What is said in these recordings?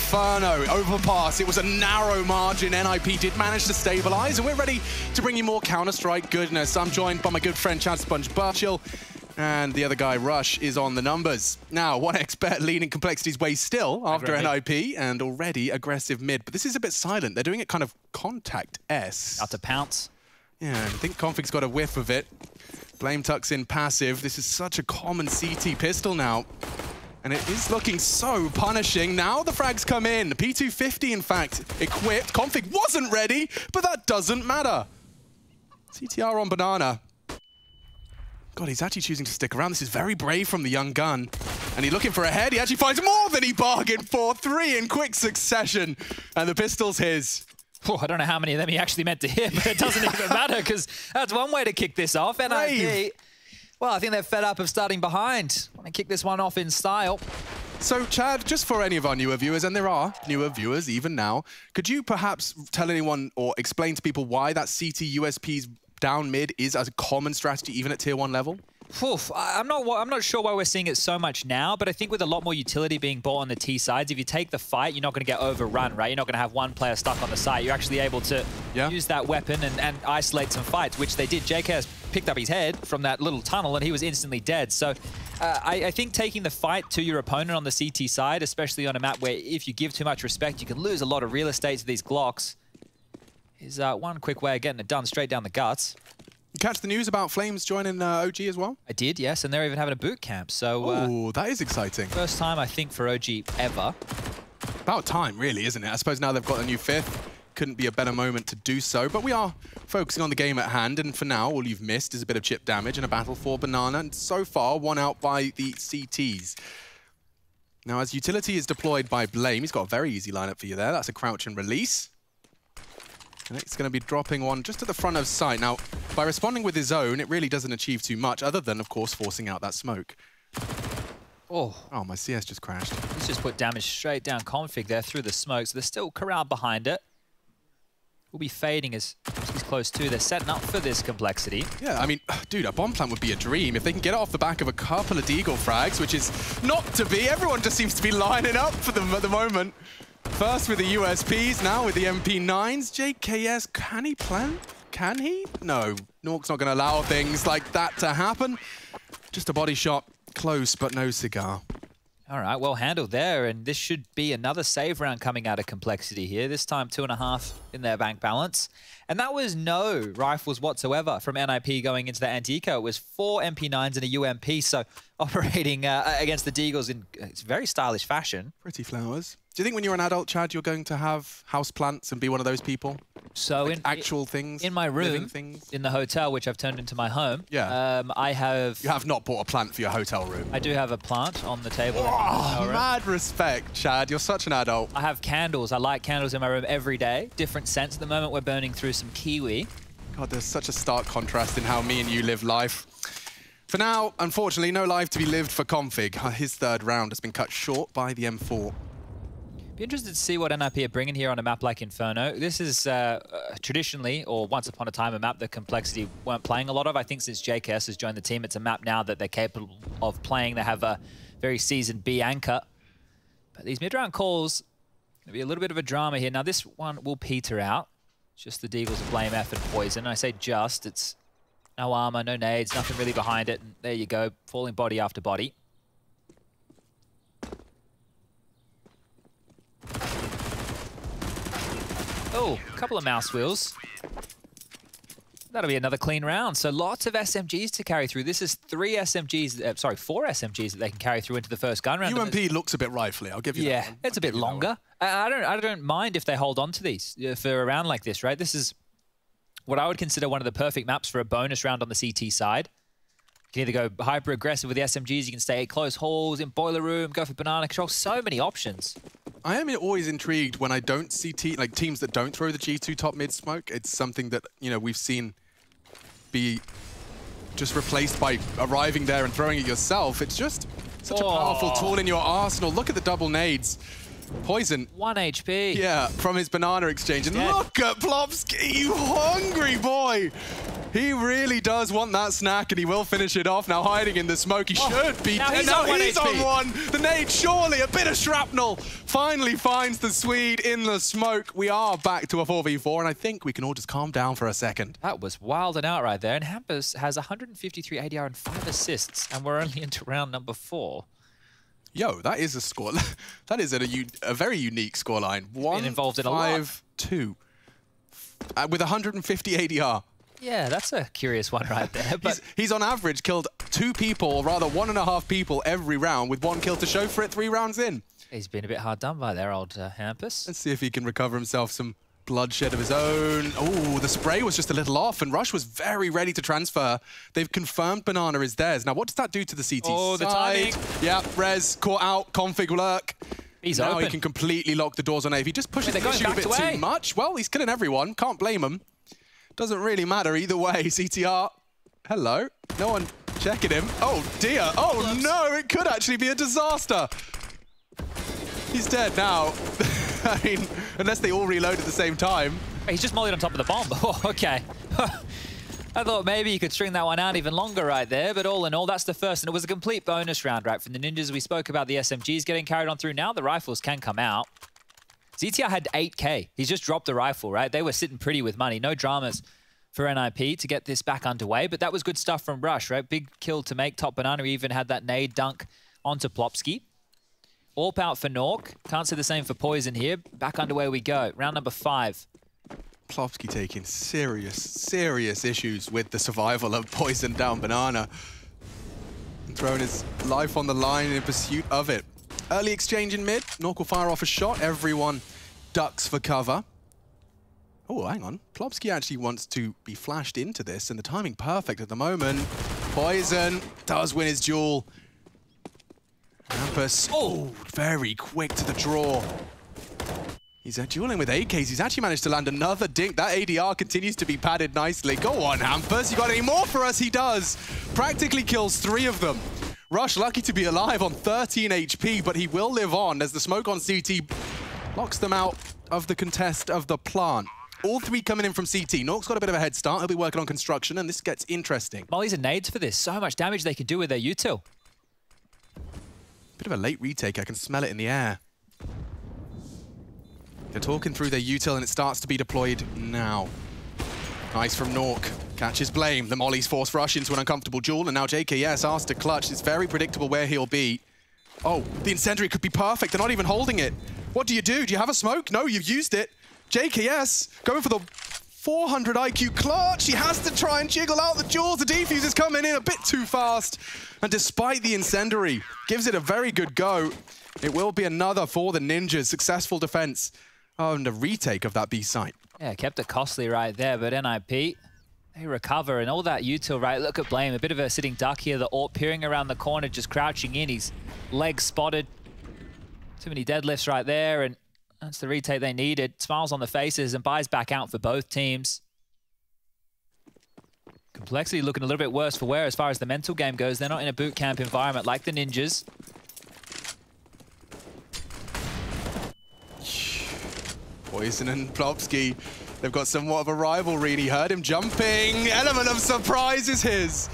Inferno overpass. It was a narrow margin. NIP did manage to stabilize, and we're ready to bring you more Counter-Strike goodness. I'm joined by my good friend Chad Sponge Burchill, and the other guy, Rush, is on the numbers. Now, 1xBet leading Complexity's way still after NIP, and already aggressive mid. But this is a bit silent. They're doing it kind of contact-esque. Out to pounce. Yeah, I think Config's got a whiff of it. Blame tucks in passive. This is such a common CT pistol now. And it is looking so punishing. Now the frags come in. The P250, in fact, equipped. Config wasn't ready, but that doesn't matter. CTR on Banana. God, he's actually choosing to stick around. This is very brave from the young gun. And he's looking for a head. He actually finds more than he bargained for. 3 in quick succession. And the pistol's his. Oh, I don't know how many of them he actually meant to hit, but it doesn't even matter because that's one way to kick this off. NIP, well, I think they're fed up of starting behind. Want to kick this one off in style. So, Chad, just for any of our newer viewers, and there are newer viewers even now, could you perhaps tell anyone or explain to people why that CT USP's down mid is as a common strategy even at tier 1 level? Oof, I'm not sure why we're seeing it so much now, but I think with a lot more utility being bought on the T sides, if you take the fight, you're not going to get overrun, right? You're not going to have one player stuck on the site. You're actually able to use that weapon and isolate some fights, which they did. JKS picked up his head from that little tunnel and he was instantly dead. So I think taking the fight to your opponent on the CT side, especially on a map where if you give too much respect, you can lose a lot of real estate to these Glocks, is one quick way of getting it done straight down the guts. Catch the news about Flames joining OG as well? I did, yes, and they're even having a boot camp. So, oh, that is exciting. First time, I think, for OG ever. About time, really, isn't it? I suppose now they've got a new 5th. Couldn't be a better moment to do so. But we are focusing on the game at hand, and for now, all you've missed is a bit of chip damage and a battle for Banana, and so far, one out by the CTs. Now, as utility is deployed by Blame, he's got a very easy lineup for you there. That's a crouch and release. And it's going to be dropping one just at the front of sight. Now, by responding with his own, it really doesn't achieve too much, other than, of course, forcing out that smoke. Oh, my CS just crashed. He's just put damage straight down Config there through the smoke, so they're still corralled behind it. Will be fading as he's close to. They're setting up for this Complexity. Yeah, I mean, dude, a bomb plant would be a dream. If they can get it off the back of a couple of Deagle frags, which is not to be. Everyone just seems to be lining up for them at the moment. First with the USPs, now with the MP9s. JKS, can he plant? Can he? No, Nork's not going to allow things like that to happen. Just a body shot, close, but no cigar. All right, well handled there, and this should be another save round coming out of Complexity here. This time 2.5 in their bank balance. And that was no rifles whatsoever from NIP going into the anti-eco. It was 4 MP9s and a UMP, so operating against the Deagles in very stylish fashion. Pretty flowers. Do you think when you're an adult, Chad, you're going to have house plants and be one of those people? So like actual things? In my room, in the hotel, which I've turned into my home, I have... You have not bought a plant for your hotel room? I do have a plant on the table. Oh, mad respect, Chad. You're such an adult. I have candles. I light candles in my room every day. Different scents. At the moment, we're burning through some kiwi. God, there's such a stark contrast in how me and you live life. For now, unfortunately, no life to be lived for Config. His 3rd round has been cut short by the M4. Be interested to see what NIP are bringing here on a map like Inferno. This is traditionally, or once upon a time, a map that Complexity weren't playing a lot of. I think since JKS has joined the team, it's a map now that they're capable of playing. They have a very seasoned B anchor. But these mid-round calls, going to be a little bit of a drama here. Now, this one will peter out. Just the Deagles of Blame, F, and Poison. I say just, it's no armor, no nades, nothing really behind it. And there you go, falling body after body. Oh, a couple of mouse wheels. That'll be another clean round. So lots of SMGs to carry through. This is 4 SMGs that they can carry through into the first gun round. UMP looks a bit rifly, I'll give you that one. It's a bit longer. I don't mind if they hold on to these for a round like this, right? This is what I would consider one of the perfect maps for a bonus round on the CT side. You can either go hyper-aggressive with the SMGs, you can stay at close halls, in boiler room, go for banana control, so many options. I am always intrigued when I don't see teams that don't throw the G2 top mid smoke. It's something that, you know, we've seen be just replaced by arriving there and throwing it yourself. It's just such a powerful tool in your arsenal. Look at the double nades. Poison. 1 HP. Yeah, from his banana exchange. And look at Plopsky, you hungry boy. He really does want that snack, and he will finish it off. Now hiding in the smoke, he should be. Now he's on one. The nade, surely, a bit of shrapnel. Finally finds the Swede in the smoke. We are back to a 4v4, and I think we can all just calm down for a second. That was wild and out right there. And Hampus has 153 ADR and 5 assists, and we're only into round number 4. Yo, that is a score. That is a very unique scoreline. 1-5-2 with 150 ADR. Yeah, that's a curious one right there. But he's on average killed 2 people, or rather 1.5 people every round, with 1 kill to show for it 3 rounds in. He's been a bit hard done by there, old Hampus. Let's see if he can recover himself some bloodshed of his own. Oh, the spray was just a little off, and Rush was very ready to transfer. They've confirmed Banana is theirs. Now, what does that do to the CT side? Oh, the timing. Yeah, Rez caught out, config lurk. He's now open. He can completely lock the doors on A. If he just pushes the issue a bit too much, well, he's killing everyone. Can't blame him. Doesn't really matter either way. CTR, hello. No one checking him. Oh, dear. Oh, no, it could actually be a disaster. He's dead now. I mean, unless they all reload at the same time. He's just mollied on top of the bomb. Oh, okay. I thought maybe you could string that one out even longer right there, but all in all, that's the first, and it was a complete bonus round, right? From the Ninjas, we spoke about the SMGs getting carried on through. Now the rifles can come out. ZTR had 8K. He's just dropped the rifle, right? They were sitting pretty with money. No dramas for NIP to get this back underway, but that was good stuff from Rush, right? Big kill to make. Top Banana even had that nade dunk onto Plopsky. AWP out for Nork. Can't say the same for Poison here. Back underway we go. Round number 5. Plopsky taking serious issues with the survival of Poison down Banana. And throwing his life on the line in pursuit of it. Early exchange in mid. Nork will fire off a shot. Everyone ducks for cover. Oh, hang on. Plopsky actually wants to be flashed into this, and the timing perfect at the moment. Poison does win his duel. Hampus, oh, very quick to the draw. He's dueling with AKs. He's actually managed to land another dink. That ADR continues to be padded nicely. Go on, Hampus. You got any more for us? He does. Practically kills 3 of them. Rush lucky to be alive on 13 HP, but he will live on as the smoke on CT locks them out of the contest of the plant. All 3 coming in from CT. Nork's got a bit of a head start. He'll be working on construction, and this gets interesting. Mollies and nades for this. So much damage they can do with their util. Bit of a late retake. I can smell it in the air. They're talking through their util, and it starts to be deployed now. Nice from Nork. Catches blame. The mollies force Rush into an uncomfortable duel, and now JKS asked to clutch. It's very predictable where he'll be. Oh, the incendiary could be perfect. They're not even holding it. What do? Do you have a smoke? No, you've used it. JKS going for the 400 IQ clutch. He has to try and jiggle out the duels. The defuse is coming in a bit too fast. And despite the incendiary, gives it a very good go. It will be another for the Ninjas. Successful defense. Oh, and a retake of that B site. Yeah, kept it costly right there, but NIP, they recover, and all that util, right? Look at Blame, a bit of a sitting duck here. The AWP peering around the corner, just crouching in. His legs spotted. Too many deadlifts right there, and that's the retake they needed. Smiles on the faces and buys back out for both teams. Complexity looking a little bit worse for wear as far as the mental game goes. They're not in a boot camp environment like the Ninjas. Poison and Plopsky, they've got somewhat of a rivalry, and he heard him jumping. Element of surprise is his.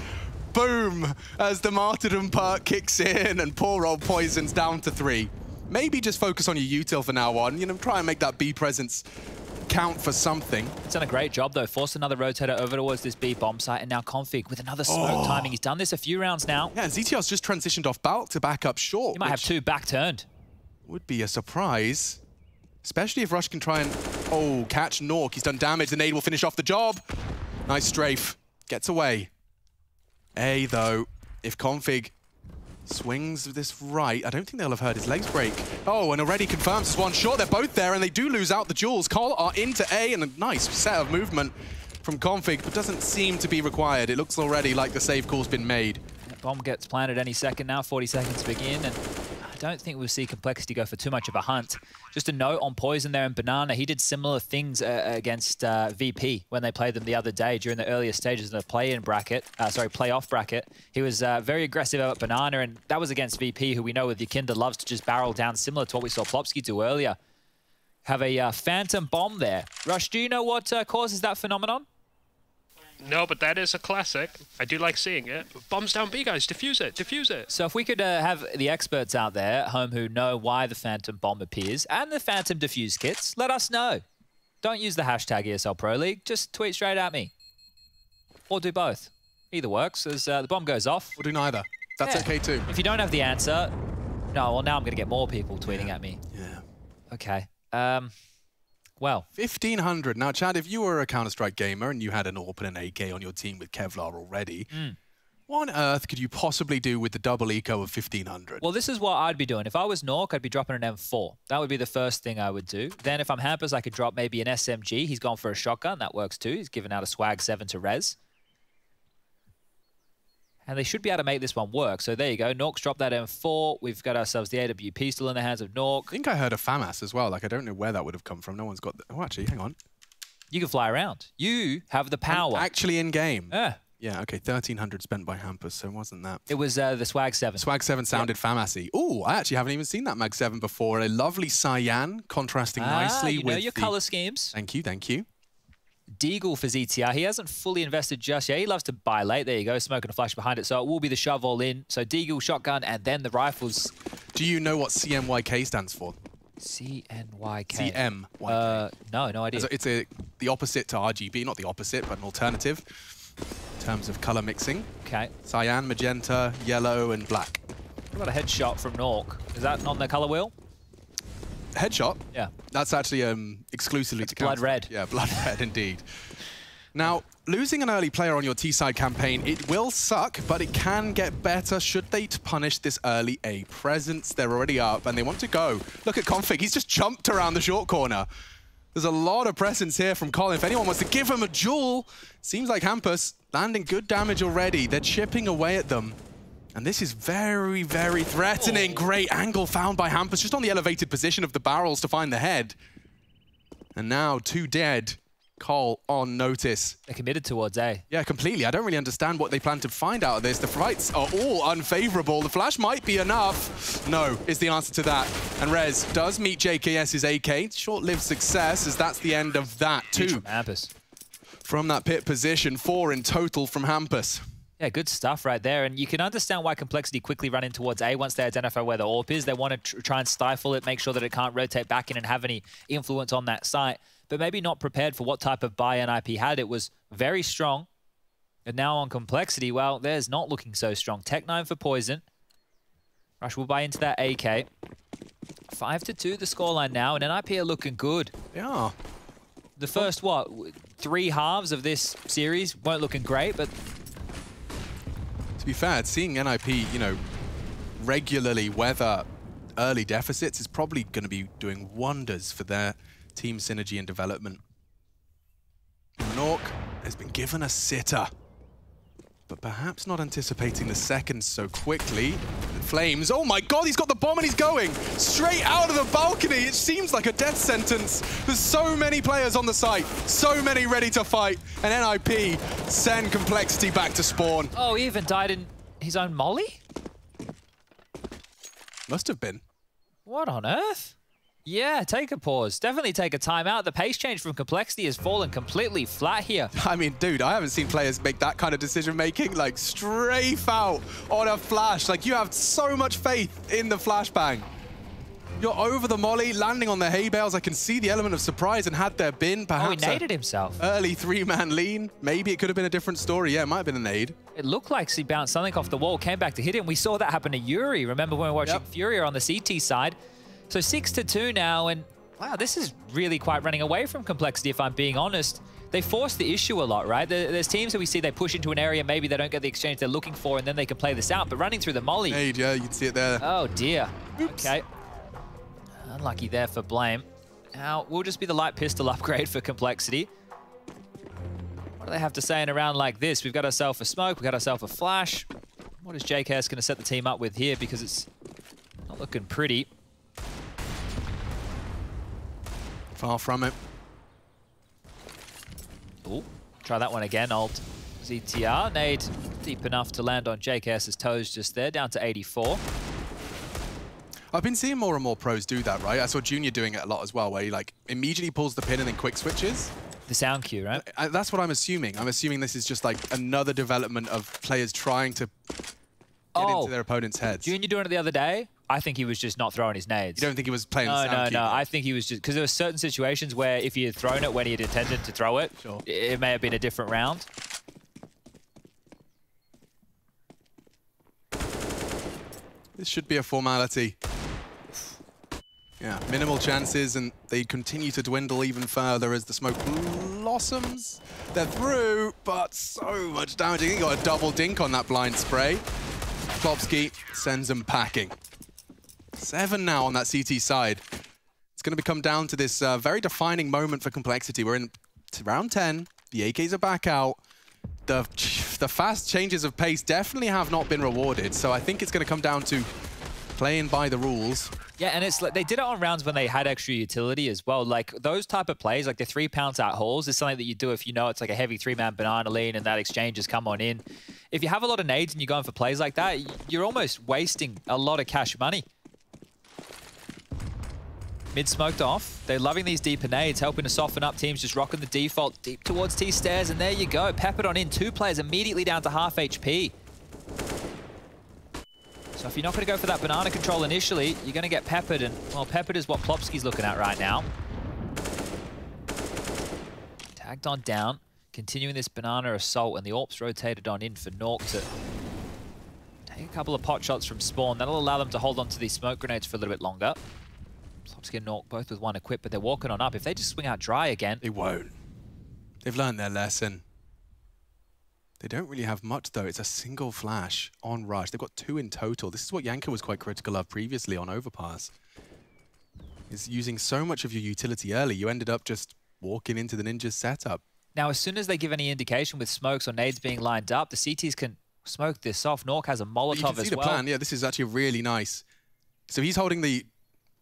Boom, as the martyrdom perk kicks in, and poor old Poison's down to 3. Maybe just focus on your util for now on. You know, try and make that B presence count for something. He's done a great job, though. Forced another rotator over towards this B bomb site, and now Config with another smoke timing. He's done this a few rounds now. Yeah, and ZTR's just transitioned off Balk to back up short. He might have 2 back turned. Would be a surprise. Especially if Rush can try and, catch Nork. He's done damage. The nade will finish off the job. Nice strafe. Gets away. A, though, if Config swings this right, I don't think they'll have heard his legs break. Oh, and already confirmed Swan short. They're both there, and they do lose out the duels. Cole are into A, and a nice set of movement from Config, but doesn't seem to be required. It looks already like the save call's been made. That bomb gets planted any second now. 40 seconds to begin, and I don't think we'll see Complexity go for too much of a hunt. Just a note on Poison there and Banana. He did similar things against VP when they played them the other day during the earlier stages of the playoff bracket. He was very aggressive at Banana, and that was against VP, who we know with Yakinda loves to just barrel down, similar to what we saw Plopsky do earlier. Have a phantom bomb there. Rush, do you know what causes that phenomenon? No, but that is a classic. I do like seeing it. Bombs down B, guys. Defuse it. Defuse it. So if we could have the experts out there at home who know why the Phantom Bomb appears and the Phantom Defuse kits, let us know. Don't use the hashtag ESL Pro League. Just tweet straight at me. Or do both. Either works, as the bomb goes off. We'll do neither. That's okay too. If you don't have the answer, no, well, now I'm going to get more people tweeting at me. Yeah. Okay. Well. 1,500. Now, Chad, if you were a Counter-Strike gamer and you had an AWP and an AK on your team with Kevlar already, what on earth could you possibly do with the double eco of 1,500? Well, this is what I'd be doing. If I was Nork, I'd be dropping an M4. That would be the first thing I would do. Then if I'm Hampus, I could drop maybe an SMG. He's gone for a shotgun. That works too. He's given out a swag 7 to Rez. And they should be able to make this one work. So there you go. Nork's dropped that M4. We've got ourselves the AWP still in the hands of Nork. I think I heard of FAMAS as well. Like, I don't know where that would have come from. No one's got... Oh, actually, hang on. You can fly around. You have the power. Actually in-game. Yeah. Yeah, okay. 1,300 spent by Hampus, so it wasn't that. It was the Swag 7. Swag 7 sounded FAMAS-y. Ooh, I actually haven't even seen that Mag 7 before. A lovely cyan, contrasting nicely with your color schemes. Thank you, thank you. Deagle for ZTR. He hasn't fully invested just yet. He loves to buy late. There you go, smoking a flash behind it. So it will be the shove all in. So Deagle, shotgun, and then the rifles. Do you know what CMYK stands for? CNYK. CMYK. No idea. So it's the opposite to RGB, not the opposite, but an alternative in terms of color mixing. Okay. Cyan, magenta, yellow, and black. What about a headshot from Nork? Is that on the color wheel? Headshot? Yeah. That's actually exclusively to blood red. Yeah, blood red indeed. Now, losing an early player on your T-side campaign, it will suck, but it can get better should they punish this early A presence. They're already up and they want to go. Look at Config, he's just jumped around the short corner. There's a lot of presence here from Colin. If anyone wants to give him a jewel, seems like Hampus landing good damage already. They're chipping away at them. And this is very, very threatening. Oh. Great angle found by Hampus, just on the elevated position of the barrels to find the head. And now 2 dead. Cole on notice. They're committed towards A. Yeah, completely. I don't really understand what they plan to find out of this. The fights are all unfavorable. The flash might be enough. No, is the answer to that. And Rez does meet JKS's AK. Short-lived success, as that's the end of that too. From Hampus. From that pit position, 4 in total from Hampus. Yeah, good stuff right there. And you can understand why Complexity quickly run in towards A once they identify where the AWP is. They want to try and stifle it, make sure that it can't rotate back in and have any influence on that site. But maybe not prepared for what type of buy NIP had. It was very strong. And now on Complexity, well, there's not looking so strong. Tech-9 for Poison. Rush will buy into that AK. 5-2 the scoreline now, and NIP are looking good. They are. The first, what, 3 halves of this series weren't looking great, but... To be fair, seeing NIP, you know, regularly weather early deficits is probably going to be doing wonders for their team synergy and development. Nork has been given a sitter, but perhaps not anticipating the second so quickly. Flames, oh my god, he's got the bomb and he's going straight out of the balcony. It seems like a death sentence. There's so many players on the site, so many ready to fight, and NIP send Complexity back to spawn. Oh, he even died in his own molly? Must have been. What on earth? Yeah, take a pause. Definitely take a timeout. The pace change from Complexity has fallen completely flat here. I mean, dude, I haven't seen players make that kind of decision-making, like strafe out on a flash. Like, you have so much faith in the flashbang. You're over the molly, landing on the hay bales. I can see the element of surprise, and had there been perhaps he naded himself. Early 3-man lean, maybe it could have been a different story. Yeah, it might have been a nade. It looked like he bounced something off the wall, came back to hit him. We saw that happen to Yuri. Remember when we were watching Furia on the CT side? So 6-2 now, and wow, this is really quite running away from Complexity, if I'm being honest. They force the issue a lot, right? There's teams that we see, they push into an area, maybe they don't get the exchange they're looking for, and then they can play this out. But running through the molly. Nade, yeah, you'd see it there. Oh, dear. Oops. Okay. Unlucky there for Blame. Now, we'll just be the light pistol upgrade for Complexity. What do they have to say in a round like this? We've got ourselves a smoke, we've got ourselves a flash. What is JKS going to set the team up with here? Because it's not looking pretty. Far from it. Ooh, try that one again. Alt ZTR. Nade deep enough to land on JKS's toes just there, down to 84. I've been seeing more and more pros do that, right? I saw Junior doing it a lot as well, where he like immediately pulls the pin and then quick switches. The sound cue, right? That's what I'm assuming. I'm assuming this is just like another development of players trying to get into their opponent's heads. Junior doing it the other day? I think he was just not throwing his nades. You don't think he was playing the sound cue? No. I think he was just... Because there were certain situations where if he had thrown it when he had intended to throw it, it may have been a different round. This should be a formality. Yeah, minimal chances, and they continue to dwindle even further as the smoke blossoms. They're through, but so much damage. He got a double dink on that blind spray. Plopsky sends them packing. 7 now on that CT side. It's going to become down to this very defining moment for Complexity. We're in round 10. The AKs are back out. The fast changes of pace definitely have not been rewarded, so I think it's going to come down to playing by the rules. Yeah, and it's like they did it on rounds when they had extra utility as well. Like those type of plays, like the 3 pounds out hauls, is something that you do if you know it's like a heavy 3-man banana lean and that exchange has come on in. If you have a lot of nades and you're going for plays like that, you're almost wasting a lot of cash money. Mid smoked off. They're loving these deeper nades, helping to soften up teams, just rocking the default deep towards T-stairs, and there you go. Peppered on in. 2 players immediately down to half HP. So if you're not going to go for that banana control initially, you're going to get peppered, and, well, peppered is what Plopsky's looking at right now. Tagged on down, continuing this banana assault, and the AWP's rotated on in for Nork to take a couple of pot shots from spawn. That'll allow them to hold on to these smoke grenades for a little bit longer. Plopsky and Nork both with 1 equipped, but they're walking on up. If they just swing out dry again... They won't. They've learned their lesson. They don't really have much, though. It's a single flash on Rush. They've got 2 in total. This is what Yanka was quite critical of previously on Overpass. Is using so much of your utility early, you ended up just walking into the Ninja's setup. Now, as soon as they give any indication with smokes or nades being lined up, the CTs can smoke this off. Nork has a Molotov as well. You can see the plan. Yeah, this is actually really nice. So he's holding the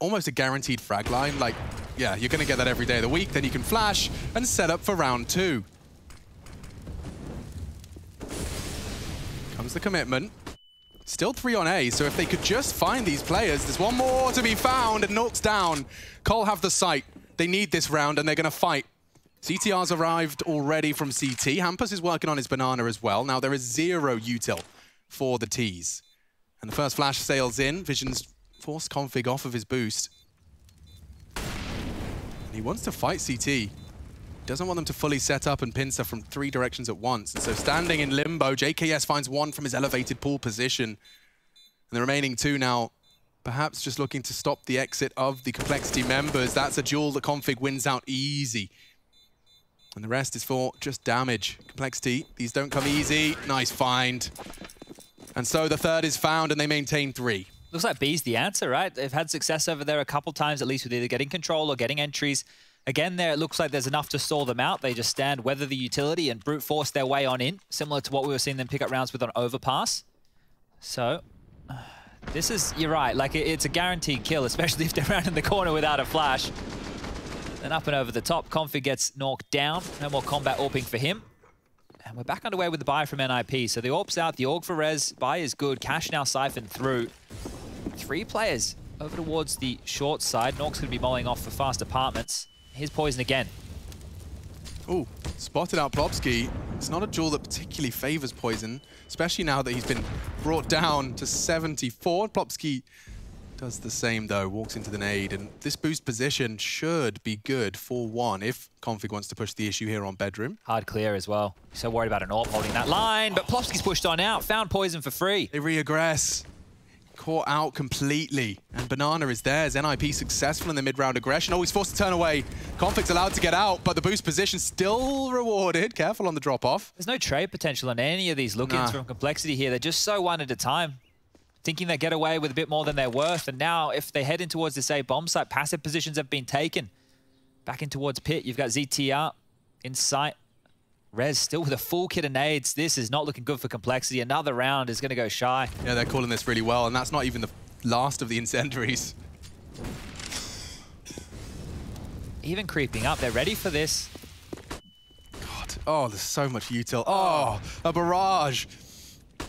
almost a guaranteed frag line. Like, yeah, you're going to get that every day of the week. Then you can flash and set up for round 2. Comes the commitment. Still 3 on A, so if they could just find these players, there's 1 more to be found, and Nork's down. Cole have the site. They need this round, and they're going to fight. CTR's arrived already from CT. Hampus is working on his banana as well. Now, there is 0 util for the Ts. And the first flash sails in. Vision's forced config off of his boost. And he wants to fight CT. Doesn't want them to fully set up and pincer from 3 directions at once. And so standing in limbo, JKS finds 1 from his elevated pool position. And the remaining 2 now perhaps just looking to stop the exit of the Complexity members. That's a duel that config wins out easy. And the rest is for just damage. Complexity, these don't come easy. Nice find. And so the 3rd is found and they maintain 3. Looks like B's the answer, right? They've had success over there a couple times, at least with either getting control or getting entries. Again, there it looks like there's enough to stall them out. They just stand, weather the utility, and brute force their way on in, similar to what we were seeing them pick up rounds with on Overpass. So, this is, you're right, like it's a guaranteed kill, especially if they're around in the corner without a flash. Then up and over the top, Config gets Nork down. No more combat AWPing for him. And we're back underway with the buy from NIP. So the AWP's out, the AUG for res, buy is good. Cash now siphoned through. 3 players over towards the short side. Nork's going to be mulling off for fast apartments. Here's Poison again. Ooh, spotted out Plopsky. It's not a duel that particularly favors Poison, especially now that he's been brought down to 74. Plopsky does the same, though, walks into the nade, and this boost position should be good for 1 if Config wants to push the issue here on Bedroom. Hard clear as well. So worried about an AWP holding that line, but Plopsky's pushed on out, found Poison for free. They re-aggress. Caught out completely, and Banana is theirs. NIP successful in the mid-round aggression. Oh, he's forced to turn away. Config's allowed to get out, but the boost position still rewarded. Careful on the drop-off. There's no trade potential on any of these look-ins from Complexity here. They're just so 1 at a time, thinking they get away with a bit more than they're worth. And now, if they head in towards this A bomb site, passive positions have been taken. Back in towards Pit, you've got ZTR in sight. Rez still with a full kit of nades. This is not looking good for Complexity. Another round is going to go shy. Yeah, they're calling this really well, and that's not even the last of the incendiaries. Even creeping up. They're ready for this. God. Oh, there's so much util. Oh, a barrage.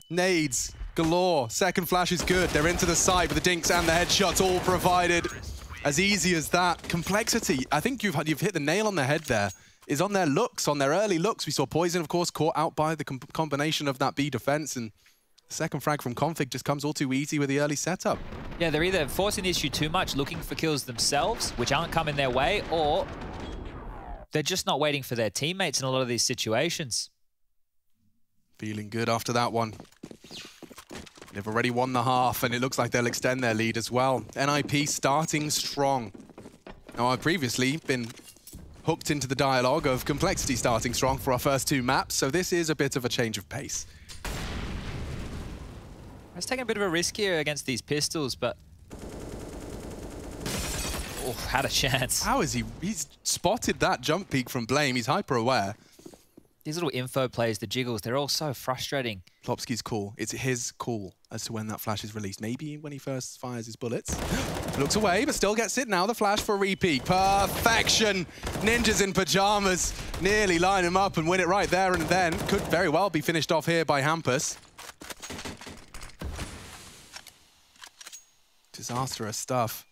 Nades galore. Second flash is good. They're into the side with the dinks and the headshots all provided. As easy as that. Complexity. I think you've hit the nail on the head there. is on their looks, on their early looks. We saw Poison, of course, caught out by the combination of that B defense, and the second frag from Config just comes all too easy with the early setup. Yeah, they're either forcing the issue too much, looking for kills themselves, which aren't coming their way, or they're just not waiting for their teammates in a lot of these situations. Feeling good after that one. They've already won the half, and it looks like they'll extend their lead as well. NIP starting strong. Now, I've previously been hooked into the dialogue of Complexity starting strong for our first 2 maps, so this is a bit of a change of pace. I was taking a bit of a risk here against these pistols, but... oh, had a chance. How is he? He's spotted that jump peek from Blame. He's hyper aware. These little info plays, the jiggles, they're all so frustrating. Plopsky's call. It's his call as to when that flash is released. Maybe when he first fires his bullets. Looks away, but still gets it now. The flash for a repeat. Perfection. Ninjas in Pyjamas nearly line him up and win it right there and then. Could very well be finished off here by Hampus. Disastrous stuff.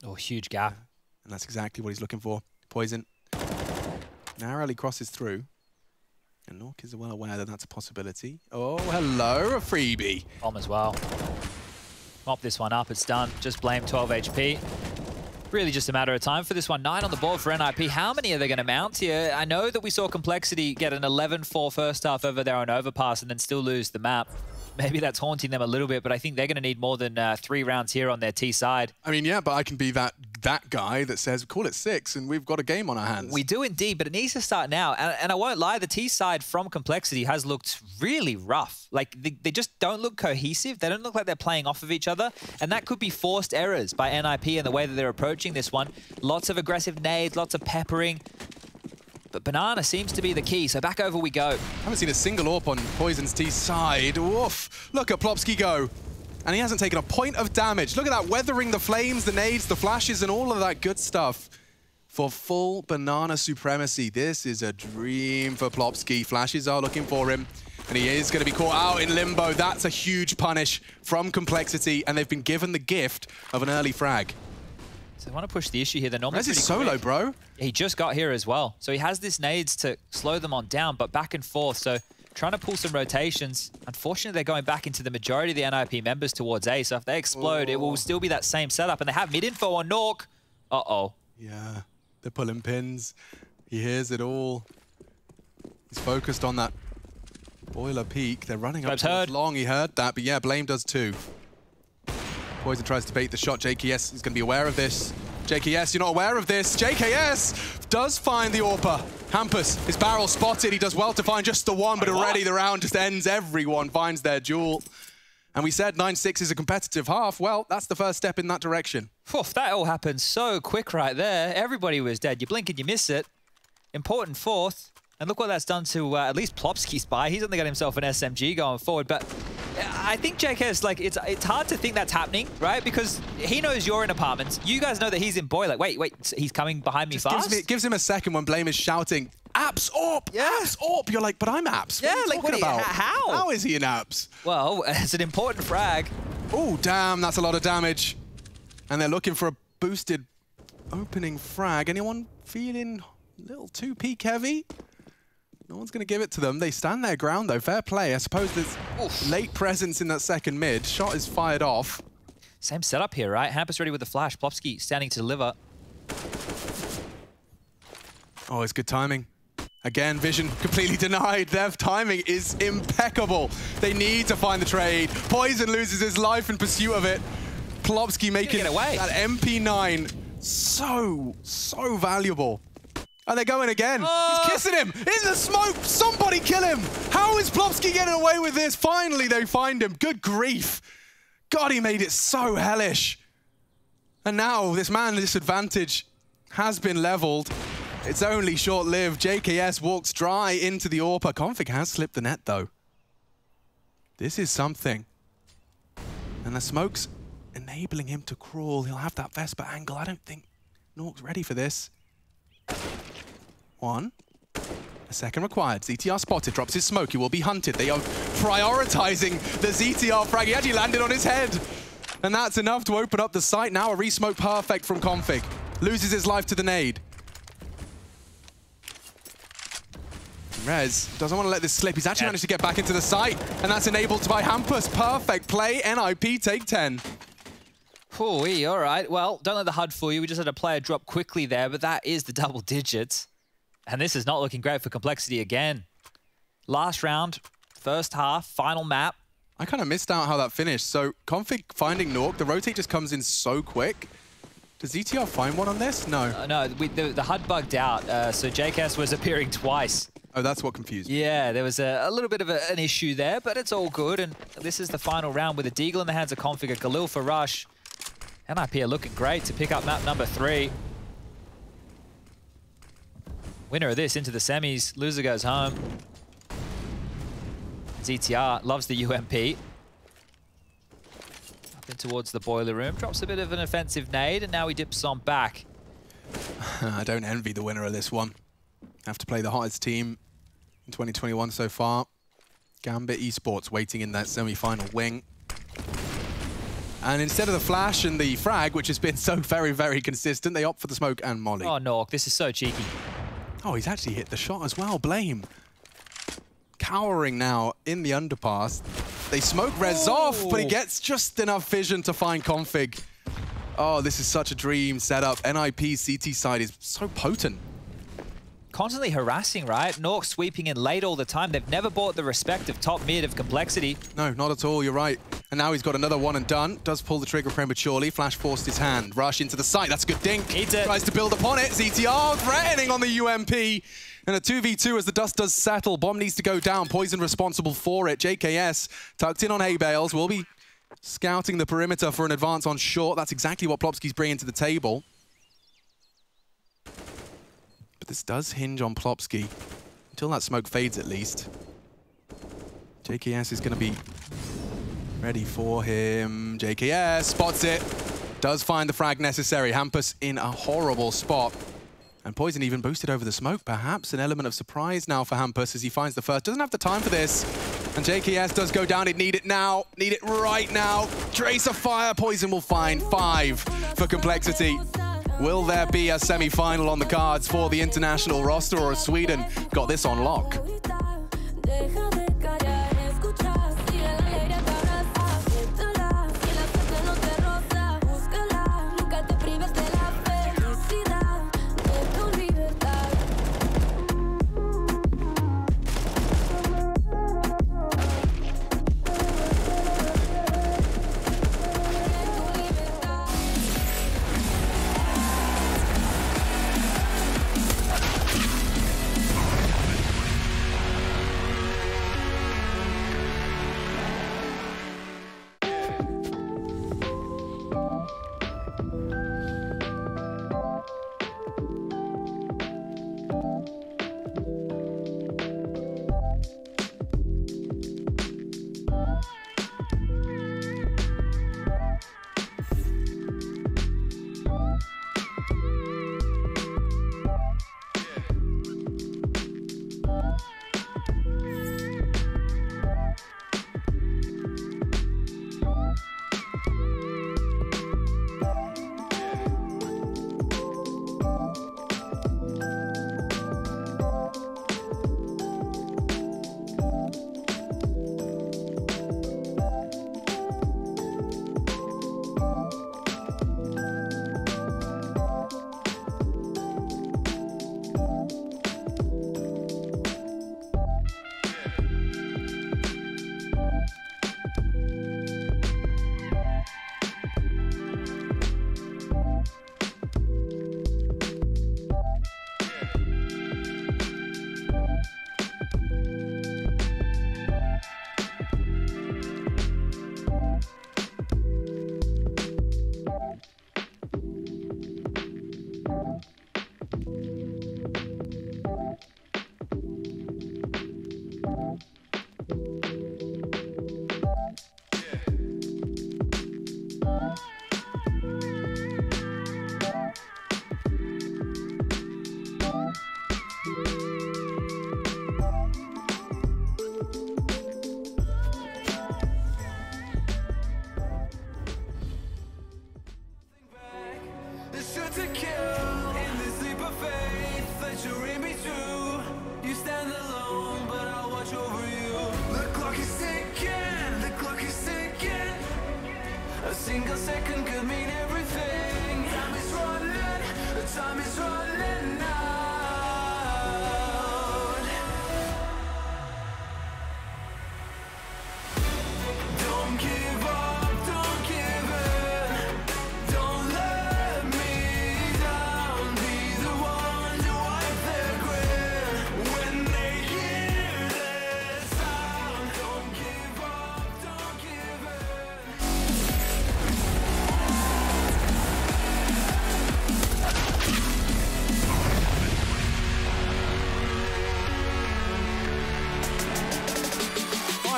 Oh, huge gap. And that's exactly what he's looking for. Poison narrowly crosses through. And Nork is well aware that that's a possibility. Oh, hello, a freebie. Bomb as well. Mop this one up, it's done. Just Blame 12 HP. Really just a matter of time for this one. 9 on the board for NIP. How many are they going to mount here? I know that we saw Complexity get an 11-4 first half over there on Overpass and then still lose the map. Maybe that's haunting them a little bit, but I think they're going to need more than 3 rounds here on their T side. I mean, yeah, but I can be that guy that says, call it 6 and we've got a game on our hands. We do indeed, but it needs to start now. And I won't lie, the T side from Complexity has looked really rough. Like, they just don't look cohesive. They don't look like they're playing off of each other. And that could be forced errors by NIP and the way that they're approaching this one. Lots of aggressive nades, lots of peppering. But Banana seems to be the key, so back over we go. Haven't seen a single AWP on Poison's T side. Woof. Look at Plopsky go. And he hasn't taken a point of damage. Look at that, weathering the flames, the nades, the flashes, and all of that good stuff. For full Banana supremacy. This is a dream for Plopsky. Flashes are looking for him. And he is going to be caught out in limbo. That's a huge punish from Complexity, and they've been given the gift of an early frag. So they want to push the issue here. They're normally pretty solo, quick. bro. He just got here as well. So he has this nades to slow them on down, but back and forth. So trying to pull some rotations. Unfortunately, they're going back into the majority of the NIP members towards A. So if they explode, it will still be that same setup. And they have mid-info on Nork. Uh-oh. Yeah, they're pulling pins. He hears it all. He's focused on that boiler peak. They're running up towards long. He heard that, but yeah, Blame does too. Poison tries to bait the shot. JKS is going to be aware of this. JKS, you're not aware of this. JKS does find the AWPer. Hampus, his barrel spotted. He does well to find just the one, but already the round just ends. Everyone finds their jewel. And we said 9-6 is a competitive half. Well, that's the first step in that direction. Oof, that all happened so quick right there. Everybody was dead. You blink and you miss it. Important fourth. And look what that's done to at least Plopsky's buy. He's only got himself an SMG going forward. But I think JKS, like, it's hard to think that's happening, right? Because he knows you're in apartments. You guys know that he's in boiler. Wait, he's coming behind me fast? Gives him a second when Blame is shouting, Apps AWP! Yeah. Apps AWP! You're like, but I'm Apps. Yeah, what are you talking about? How? How is he in Apps? Well, it's an important frag. Oh, damn, that's a lot of damage. And they're looking for a boosted opening frag. Anyone feeling a little too peak heavy? No one's going to give it to them. They stand their ground, though. Fair play. I suppose there's late presence in that second mid. Shot is fired off. Same setup here, right? Hampus ready with the flash. Plopsky standing to deliver. Oh, it's good timing. Again, vision completely denied. Their timing is impeccable. They need to find the trade. Poison loses his life in pursuit of it. Plopsky making that MP9 so valuable. And they're going again. He's kissing him in the smoke. Somebody kill him. How is Plopsky getting away with this? Finally, they find him. Good grief. God, he made it so hellish. And now this man disadvantage has been leveled. It's only short-lived. JKS walks dry into the AWPer. Config has slipped the net, though. This is something. And the smoke's enabling him to crawl. He'll have that Vesper angle. I don't think Nork's ready for this. One. A second required. ZTR spotted, drops his smoke. He will be hunted. They are prioritizing the ZTR frag. He actually landed on his head. And that's enough to open up the site. Now a re-smoke perfect from Config. Loses his life to the nade. Rez doesn't want to let this slip. He's actually managed to get back into the site, and that's enabled by Hampus. Perfect play. NIP take 10. Ooh, all right. Well, don't let the HUD fool you. We just had a player drop quickly there, but that is the double digits. And this is not looking great for Complexity again. Last round, first half, final map. I kind of missed out how that finished. So Config finding Nork, the rotate just comes in so quick. Does ETR find one on this? No. No, the HUD bugged out, so JKS was appearing twice. Oh, that's what confused me. Yeah, there was a little bit of an issue there, but it's all good. And this is the final round with a Deagle in the hands of Config, a Galil for Rush. NIP are looking great to pick up map number 3. Winner of this into the semis. Loser goes home. ZTR loves the UMP. Up in towards the boiler room. Drops a bit of an offensive nade, and now he dips on back. I don't envy the winner of this one. Have to play the hottest team in 2021 so far. Gambit Esports waiting in that semi-final wing. And instead of the flash and the frag, which has been so very, very consistent, they opt for the smoke and molly. Oh, Nork, this is so cheeky. Oh, he's actually hit the shot as well. Blame. Cowering now in the underpass. They smoke Rez off, but he gets just enough vision to find Config. Oh, this is such a dream setup. NIP CT side is so potent. Constantly harassing, right? Nork sweeping in late all the time. They've never bought the respect of top mid of Complexity. No, not at all. You're right. And now he's got another one and done. Does pull the trigger prematurely. Flash forced his hand. Rush into the site. That's a good dink. Eats it. Tries to build upon it. ZTR threatening on the UMP. And a 2v2 as the dust does settle. Bomb needs to go down. Poison responsible for it. JKS tucked in on hay bales. Will be scouting the perimeter for an advance on short. That's exactly what Plopski's bringing to the table. But this does hinge on Plopski. Until that smoke fades at least. JKS is going to be ready for him. JKS spots it. Does find the frag necessary. Hampus in a horrible spot. And Poison even boosted over the smoke, perhaps. An element of surprise now for Hampus as he finds the first. Doesn't have the time for this. And JKS does go down. He'd need it now. Need it right now. Trace of fire. Poison will find 5 for Complexity. Will there be a semi-final on the cards for the international roster, or has Sweden got this on lock? single second could mean everything. Time is running, the time is running out. Don't give up, don't give in. Don't let me down. Be the one to wipe their grin when they hear this sound. Don't give up, don't give in.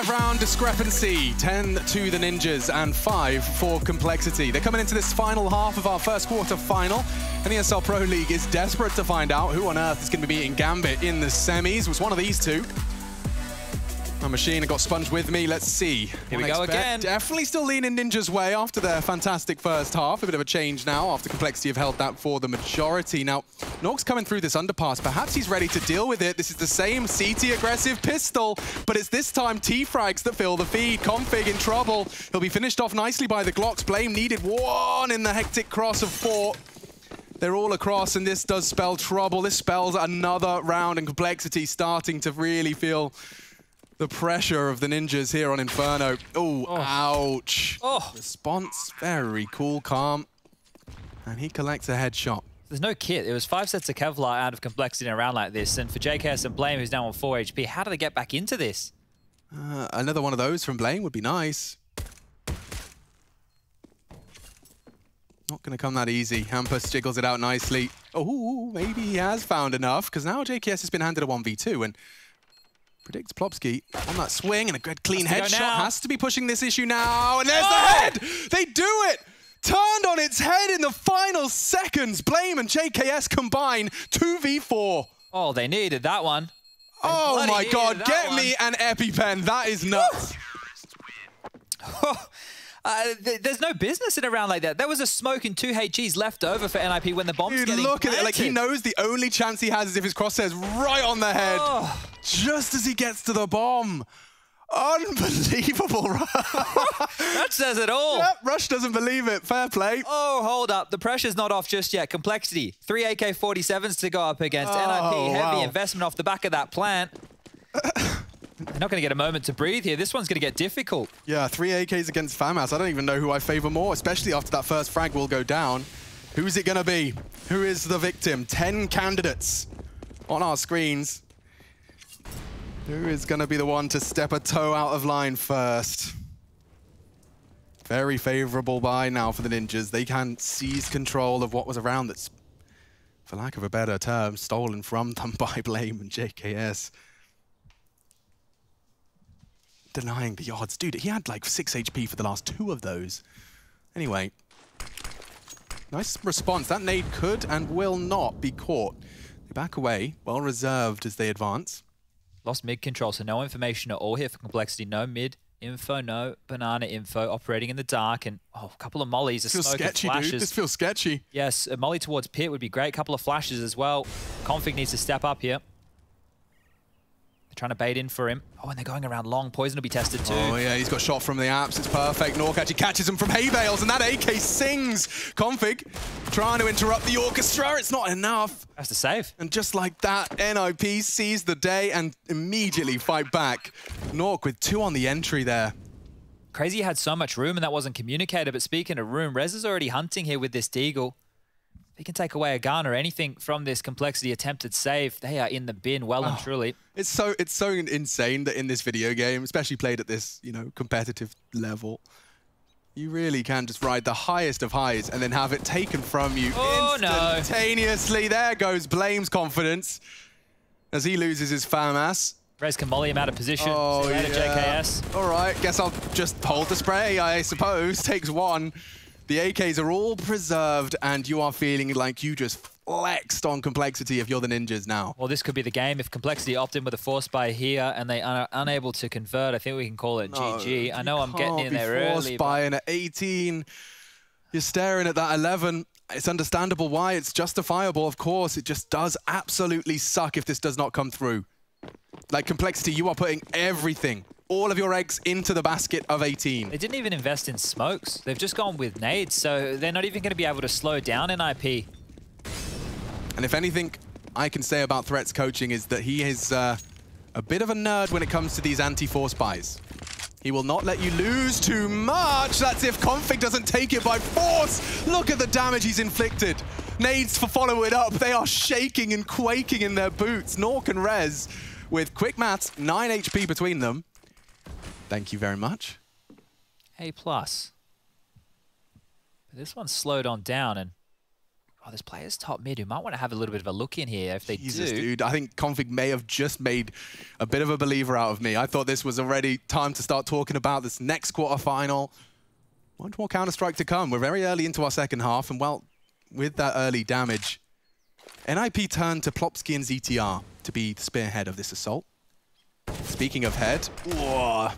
5-round discrepancy, 10 to the Ninjas and 5 for Complexity. They're coming into this final half of our first quarter final, and the ESL Pro League is desperate to find out who on earth is going to be beating Gambit in the semis. Was one of these two. My machine, I got Sponge with me. Let's see. Here we go again. Definitely still leaning Ninja's way after their fantastic first half. A bit of a change now after Complexity have held that for the majority. Now, Nork's coming through this underpass. Perhaps he's ready to deal with it. This is the same CT aggressive pistol, but it's this time T-frags that fill the feed. Config in trouble. He'll be finished off nicely by the Glocks. Blame needed one in the hectic cross of 4. They're all across, and this does spell trouble. This spells another round, and Complexity starting to really feel the pressure of the Ninjas here on Inferno. Ooh, ouch. Response, very cool, calm. And he collects a headshot. There's no kit. It was 5 sets of Kevlar out of Complexity in a round like this. And for JKS and Blame, who's now on 4 HP, how do they get back into this? Another one of those from Blame would be nice. Not going to come that easy. Hampus jiggles it out nicely. Oh, maybe he has found enough, because now JKS has been handed a 1v2, and predicts Plopsky on that swing, and a good clean headshot. Has to be pushing this issue now, and there's the head! They do it! Turned on its head in the final seconds. Blame and JKS combine 2v4. Oh, they needed that one. Oh my God, get me an EpiPen. That is nuts. There's no business in a round like that. There was a smoke and 2 HGs left over for NIP when the bomb's getting look planted. at it, like he knows the only chance he has is if his crosshairs right on the head. Just as he gets to the bomb. Unbelievable. That says it all. Yep, Rush doesn't believe it. Fair play. Oh, hold up. The pressure's not off just yet. Complexity. 3 AK-47s to go up against NIP. Heavy investment off the back of that plant. They're not going to get a moment to breathe here. This one's going to get difficult. Yeah, 3 AKs against Pyjamas. I don't even know who I favor more, especially after that first frag will go down. Who's it going to be? Who is the victim? 10 candidates on our screens. Who is going to be the one to step a toe out of line first? Very favorable buy now for the Ninjas. They can seize control of what was around that's, for lack of a better term, stolen from them by Blame and JKS. Denying the odds. Dude, he had like 6 HP for the last 2 of those. Anyway, nice response. That nade could and will not be caught. They back away, well reserved as they advance. Lost mid control, so no information at all here for Complexity. No mid info, no banana info, operating in the dark, and a couple of mollies, a smoke and flashes. Dude. This feels sketchy. Yes, a molly towards pit would be great. Couple of flashes as well. Config needs to step up here. They're trying to bait in for him. Oh, and they're going around long. Poison will be tested too. Oh yeah, he's got shot from the apps. It's perfect. Nork actually catches him from hay bales, and that AK sings. Config trying to interrupt the orchestra. It's not enough. That's the save. And just like that, NIP sees the day and immediately fight back. Nork with 2 on the entry there. Crazy had so much room and that wasn't communicated, but speaking of room, Rez is already hunting here with this Deagle. If he can take away a gun or anything from this Complexity attempted save, they are in the bin well and truly. It's so insane that in this video game, especially played at this, competitive level, you really can just ride the highest of highs and then have it taken from you instantaneously. There goes Blame's confidence as he loses his Pyjamas. Rez can molly him out of position. Oh, yeah. JKS. All right, guess I'll just hold the spray, I suppose. Takes 1. The AKs are all preserved, and you are feeling like you just flexed on Complexity if you're the Ninjas now. Well, this could be the game. If Complexity opt in with a force buy here and they are unable to convert, I think we can call it GG. I know I'm getting in there early. Force buying at 18. You're staring at that 11. It's understandable why. It's justifiable, of course. It just does absolutely suck if this does not come through. Like Complexity, you are putting everything all of your eggs into the basket of 18. They didn't even invest in smokes. They've just gone with nades, so they're not even going to be able to slow down NIP. And if anything I can say about Threat's coaching is that he is a bit of a nerd when it comes to these anti-force buys. He will not let you lose too much. That's if Config doesn't take it by force. Look at the damage he's inflicted. Nades for follow it up. They are shaking and quaking in their boots. Nork and Rez with quick maths, 9 HP between them. Thank you very much. A+. But this one's slowed on down, and oh, this player's top mid who might want to have a little bit of a look in here if they Jesus, do. Dude, I think Config may have just made a bit of a believer out of me. I thought this was already time to start talking about this next quarterfinal. One more Counter-Strike to come. We're very early into our second half, and well, with that early damage, NIP turned to Plopsky and ZTR to be the spearhead of this assault. Speaking of head, whoa.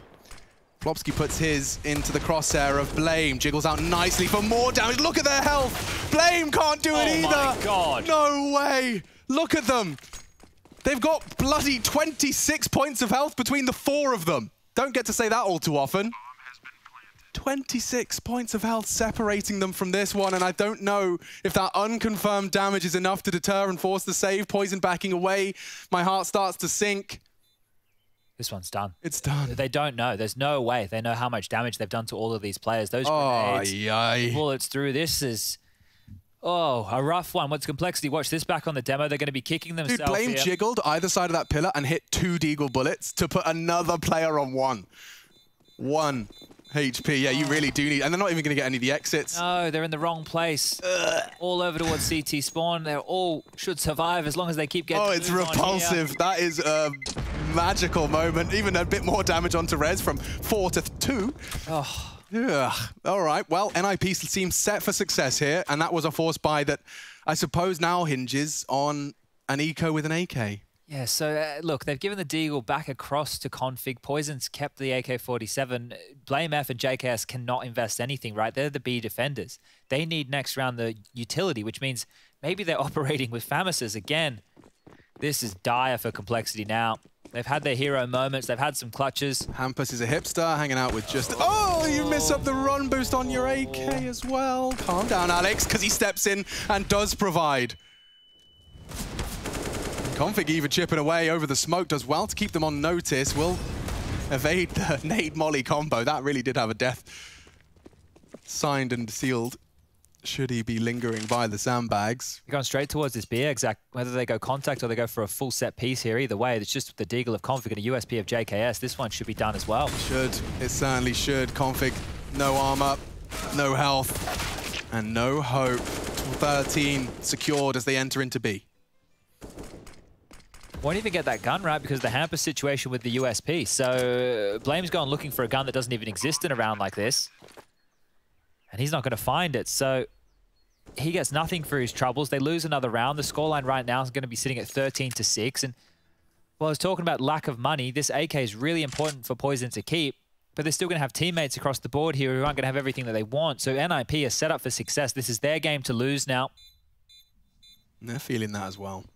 Plopsky puts his into the crosshair of Blame. Jiggles out nicely for more damage. Look at their health. Blame can't do it either. Oh my God. No way. Look at them. They've got bloody 26 points of health between the 4 of them. Don't get to say that all too often. 26 points of health separating them from this one, and I don't know if that unconfirmed damage is enough to deter and force the save. Poison backing away. My heart starts to sink. This one's done. It's done. They don't know. There's no way. They know how much damage they've done to all of these players. Those grenades, bullets through. This is, oh, a rough one. What's Complexity? Watch this back on the demo. They're going to be kicking themselves. Dude, Blame jiggled either side of that pillar and hit 2 Deagle bullets to put another player on 1. 1 HP. Yeah, you really do need... And they're not even going to get any of the exits. No, they're in the wrong place. All over towards CT spawn. They all should survive as long as they keep getting... Oh, it's repulsive. That is a magical moment. Even a bit more damage onto Rez from 4 to 2. Oh. Ugh. All right. Well, NIP seems set for success here. And that was a force buy that I suppose now hinges on an eco with an AK. Yeah, so look, they've given the Deagle back across to Config. Poison's kept the AK-47. Blame F and JKS cannot invest anything, right? They're the B defenders. They need next round the utility, which means maybe they're operating with Famises again. This is dire for Complexity now. They've had their hero moments. They've had some clutches. Hampus is a hipster hanging out with just... Oh, you miss up the run boost on your AK as well. Calm down, Alex, because he steps in and does provide. Config even chipping away over the smoke does well to keep them on notice. Will evade the nade molly combo. That really did have a death signed and sealed. Should he be lingering by the sandbags? They're going straight towards this B exact. Whether they go contact or they go for a full set piece here, either way, it's just the Deagle of Config and a USP of JKS. This one should be done as well. Should. It certainly should. Config, no armor, no health, and no hope. 13 secured as they enter into B. Won't even get that gun, right, because of the hamper situation with the USP. So Blame's gone looking for a gun that doesn't even exist in a round like this. And he's not going to find it. So he gets nothing for his troubles. They lose another round. The scoreline right now is going to be sitting at 13-6. And while I was talking about lack of money, this AK is really important for Poison to keep. But they're still going to have teammates across the board here who aren't going to have everything that they want. So NIP is set up for success. This is their game to lose now. And they're feeling that as well.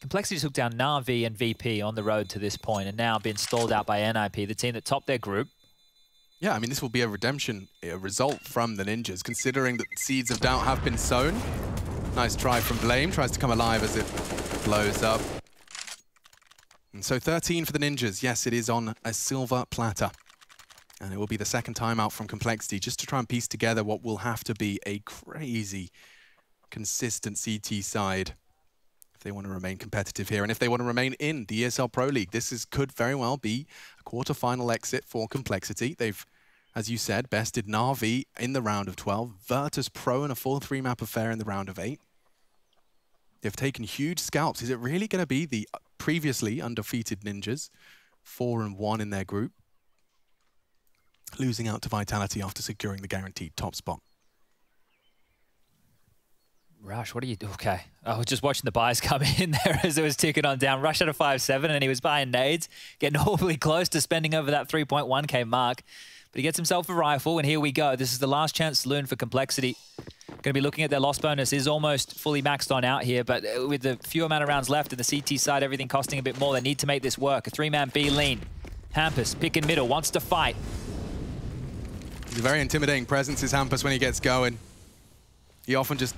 Complexity took down Na'Vi and VP on the road to this point and now been stalled out by NIP, the team that topped their group. Yeah, I mean, this will be a redemption, a result from the Ninjas, considering that seeds of doubt have been sown. Nice try from Blame, tries to come alive as it blows up. And so 13 for the Ninjas. Yes, it is on a silver platter. And it will be the second time out from Complexity, just to try and piece together what will have to be a crazy, consistent CT side. They want to remain competitive here, and if they want to remain in the ESL Pro League, this could very well be a quarter-final exit for Complexity. They've, as you said, bested Na'Vi in the round of 12, Virtus Pro in a 4-3 map affair in the round of 8. They've taken huge scalps. Is it really going to be the previously undefeated Ninjas, 4-1 in their group, losing out to Vitality after securing the guaranteed top spot? Rush, what are you doing? Okay. I was just watching the buys come in there as it was ticking on down. Rush at a 5-7 and he was buying nades, getting awfully close to spending over that 3.1k mark. But he gets himself a rifle, and here we go. This is the last chance saloon for Complexity. Going to be looking at their loss bonus. Is almost fully maxed on out here, but with the few amount of rounds left in the CT side, everything costing a bit more, they need to make this work. A 3-man B lean. Hampus, pick in middle, wants to fight. He's a very intimidating presence, is Hampus, when he gets going. He often just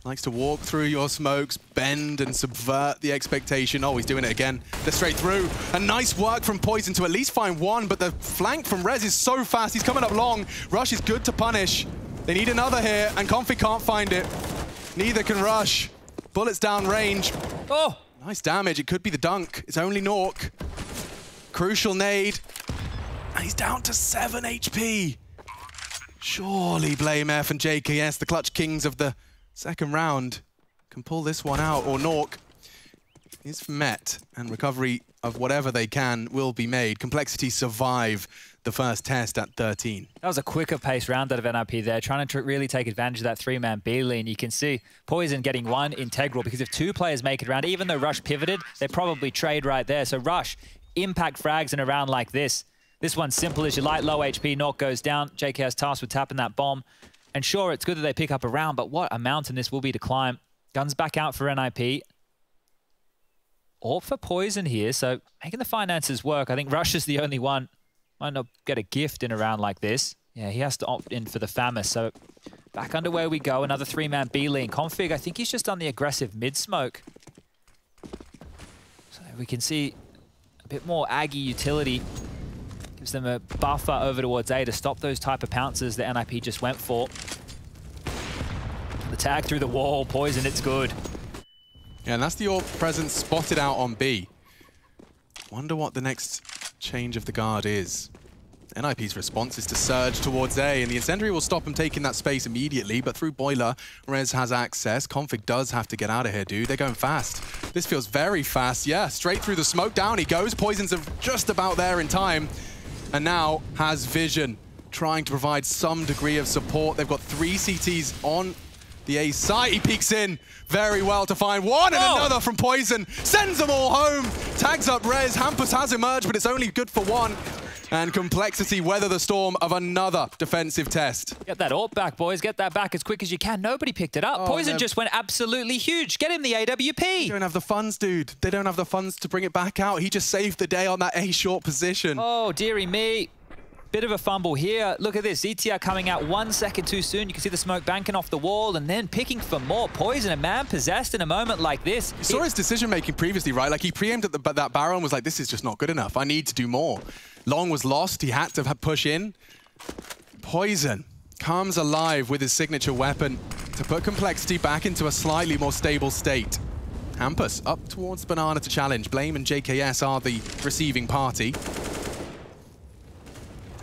likes to walk through your smokes, bend and subvert the expectation. Oh, he's doing it again. They're straight through. And nice work from Poison to at least find one, but the flank from Rez is so fast. He's coming up long. Rush is good to punish. They need another here, and Config can't find it. Neither can Rush. Bullets down range. Oh! Nice damage. It could be the dunk. It's only Nork. Crucial nade. And he's down to 7 HP. Surely Blame F and JKS, the clutch kings of the second round, can pull this one out, or Nork is met, and recovery of whatever they can will be made. Complexity survive the first test at 13. That was a quicker pace round out of NIP there, trying to really take advantage of that 3-man B lean. You can see Poison getting one integral, because if 2 players make it around, even though Rush pivoted, they probably trade right there. So Rush, impact frags in a round like this. This one's simple as you light, low HP, Nork goes down. JKS tasked with tapping that bomb. And sure, it's good that they pick up a round, but what a mountain this will be to climb. Guns back out for NIP. Or for Poison here, so making the finances work. I think Rush is the only one. Might not get a gift in a round like this. Yeah, he has to opt in for the Famis. So back under where we go. Another 3-man B lean. Config, I think he's just on the aggressive mid-smoke. So we can see a bit more Aggie utility. Gives them a buffer over towards A to stop those type of pounces that NIP just went for. The tag through the wall, Poison, it's good. Yeah, and that's the AWP presence spotted out on B. Wonder what the next change of the guard is. NIP's response is to surge towards A, and the incendiary will stop him taking that space immediately, but through Boiler, Rez has access. Config does have to get out of here, dude. They're going fast. This feels very fast. Yeah, straight through the smoke. Down he goes. Poison's just about there in time. And now has vision, trying to provide some degree of support. They've got 3 CTs on the A site. He peeks in very well to find one, and another from Poison. Sends them all home. Tags up Rez. Hampus has emerged, but it's only good for one. And Complexity weather the storm of another defensive test. Get that AWP back, boys. Get that back as quick as you can. Nobody picked it up. Poison just went absolutely huge. Get him the AWP. They don't have the funds, dude. They don't have the funds to bring it back out. He just saved the day on that A short position. Oh, dearie me. Bit of a fumble here. Look at this. ZTR coming out 1 second too soon. You can see the smoke banking off the wall and then picking for more. Poison, a man possessed in a moment like this. You saw his decision-making previously, right? Like, he pre-aimed at that barrel and was like, this is just not good enough. I need to do more. Long was lost. He had to push in. Poison comes alive with his signature weapon to put Complexity back into a slightly more stable state. Hampus up towards Banana to challenge. Blame and JKS are the receiving party.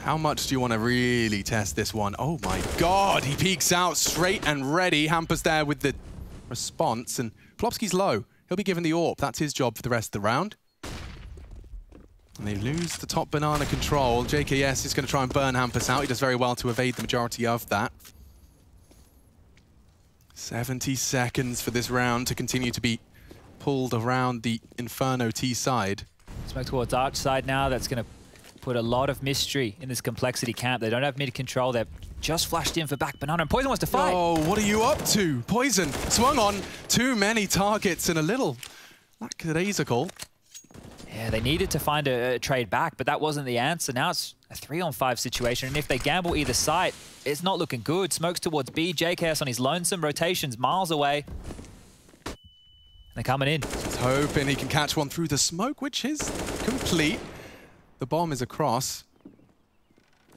How much do you want to really test this one? Oh my God, he peeks out straight and ready. Hampus there with the response, and Plopsky's low. He'll be given the AWP. That's his job for the rest of the round. And they lose the top Banana control. JKS is going to try and burn Hampus out. He does very well to evade the majority of that. 70 seconds for this round to continue to be pulled around the Inferno T side. Smoke towards Arch side now. That's going to put a lot of mystery in this Complexity camp. They don't have mid control. They're just flashed in for back Banana, and Poison wants to fight. Oh, what are you up to? Poison swung on too many targets and a little lackadaisical. Yeah, they needed to find a trade back, but that wasn't the answer. Now it's a 3-on-5 situation, and if they gamble either side, it's not looking good. Smokes towards B, JKS on his lonesome, rotations miles away. They're coming in. He's hoping he can catch one through the smoke, which is complete. The bomb is across.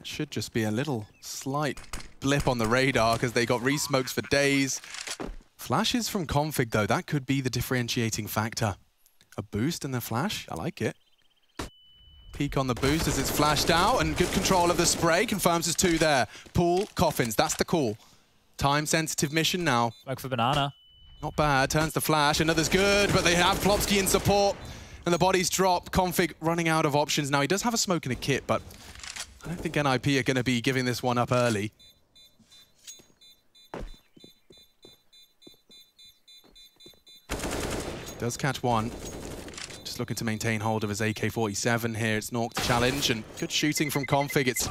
It should just be a little slight blip on the radar because they got re-smokes for days. Flashes from Config, though. That could be the differentiating factor. A boost and the flash. I like it. Peek on the boost as it's flashed out, and good control of the spray. Confirms there's 2 there. Pool, Coffins. That's the call. Time-sensitive mission now. Smoke for Banana. Not bad. Turns the flash. Another's good, but they have Plopsky in support. And the bodies drop. Config running out of options. Now, he does have a smoke and a kit, but I don't think NIP are going to be giving this one up early. Does catch one. Just looking to maintain hold of his AK-47 here. It's Nork to challenge, and good shooting from Config. It's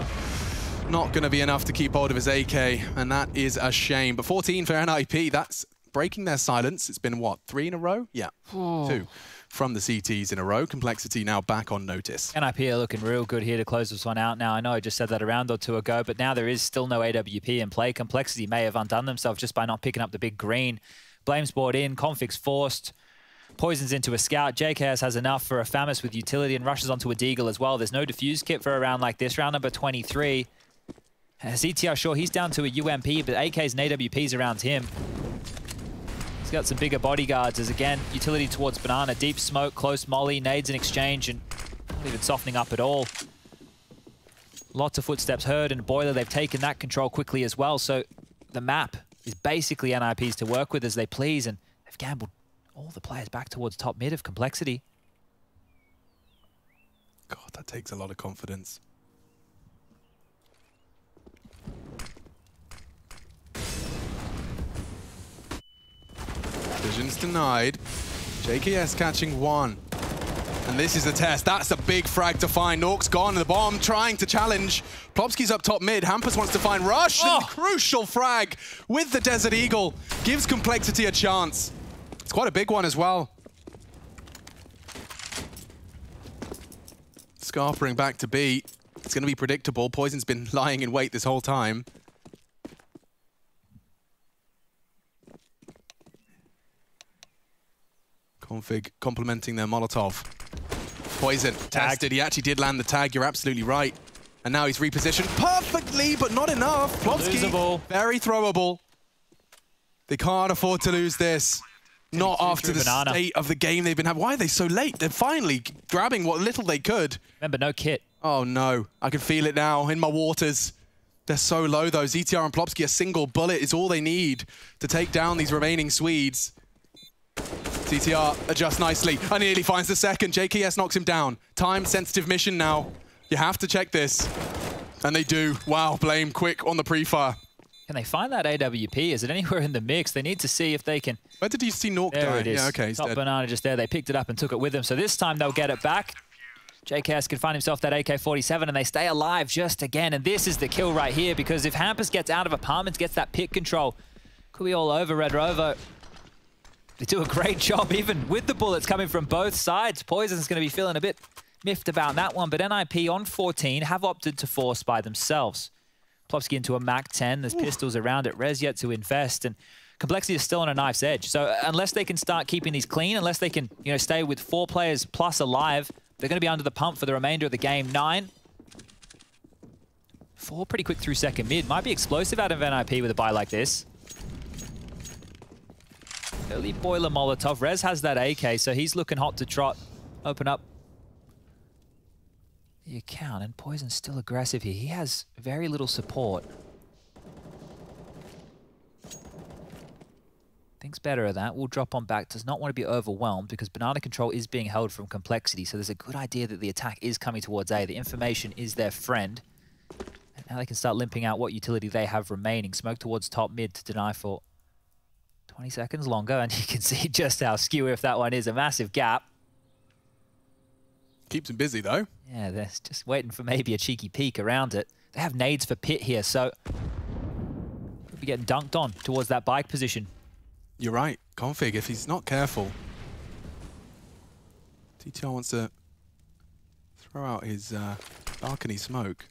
Not going to be enough to keep hold of his AK, and that is a shame. But 14 for NIP, that's breaking their silence. It's been, what, 3 in a row? Yeah, 2 from the CTs in a row. Complexity now back on notice. NIP are looking real good here to close this one out now. I know I just said that a round or two ago, but now there is still no AWP in play. Complexity may have undone themselves just by not picking up the big green. Blame's brought in, Config's forced. Poison's into a scout. JKS has enough for a Famis with utility and rushes onto a Deagle as well. There's no defuse kit for a round like this. Round number 23. CTR, sure, he's down to a UMP, but AKs and AWPs around him. He's got some bigger bodyguards as, again, utility towards Banana. Deep smoke, close molly, nades in exchange, and not even softening up at all. Lots of footsteps heard, and Boiler, they've taken that control quickly as well. So the map is basically NIP's to work with as they please, and they've gambled all the players back towards top mid of Complexity. God, that takes a lot of confidence. Vision's denied. JKS catching 1. And this is the test. That's a big frag to find. Nork's gone, and the bomb trying to challenge. Plopsky's up top mid. Hampus wants to find Rush. And crucial frag with the Desert Eagle. Gives Complexity a chance. It's quite a big one as well. Scarpering back to B. It's going to be predictable. Poison's been lying in wait this whole time. Config complementing their Molotov. Poison tested. He actually did land the tag. You're absolutely right. And now he's repositioned perfectly, but not enough. Plopsky, very throwable. They can't afford to lose this. Not after the state of the game they've been having. Why are they so late? They're finally grabbing what little they could. Remember, no kit. Oh no, I can feel it now in my waters. They're so low though. ZTR and Plopsky, a single bullet is all they need to take down these remaining Swedes. CTR adjusts nicely and nearly finds the second. JKS knocks him down. Time-sensitive mission now. You have to check this. And they do. Wow, Blame quick on the pre-fire. Can they find that AWP? Is it anywhere in the mix? They need to see if they can... Where did you see Nork die? There it is. Yeah, okay, he's Top dead. Banana just there. They picked it up and took it with them. So this time they'll get it back. JKS can find himself that AK-47 and they stay alive just again. And this is the kill right here, because if Hampus gets out of apartments, gets that pit control, could be all over Red Rover. They do a great job, even with the bullets coming from both sides. Poison's going to be feeling a bit miffed about that one, but NIP on 14 have opted to force by themselves. Plopsky into a MAC-10. There's pistols around it. Rez yet to invest, and Complexity is still on a knife's edge. So unless they can start keeping these clean, unless they can, you know, stay with 4 players plus alive, they're going to be under the pump for the remainder of the game. 9. 4 pretty quick through second mid. Might be explosive out of NIP with a buy like this. Early Boiler Molotov. Rez has that AK, so he's looking hot to trot. Open up the account, and Poison's still aggressive here. He has very little support. Thinks better of that. Will drop on back. Does not want to be overwhelmed because Banana control is being held from Complexity, so there's a good idea that the attack is coming towards A. The information is their friend. And now they can start limping out what utility they have remaining. Smoke towards top mid to deny for 20 seconds longer, and you can see just how skew if that one is. A massive gap. Keeps him busy though. Yeah, they're just waiting for maybe a cheeky peek around it. They have nades for pit here, so could be getting dunked on towards that bike position. You're right. Config, if he's not careful. TTR wants to throw out his balcony smoke.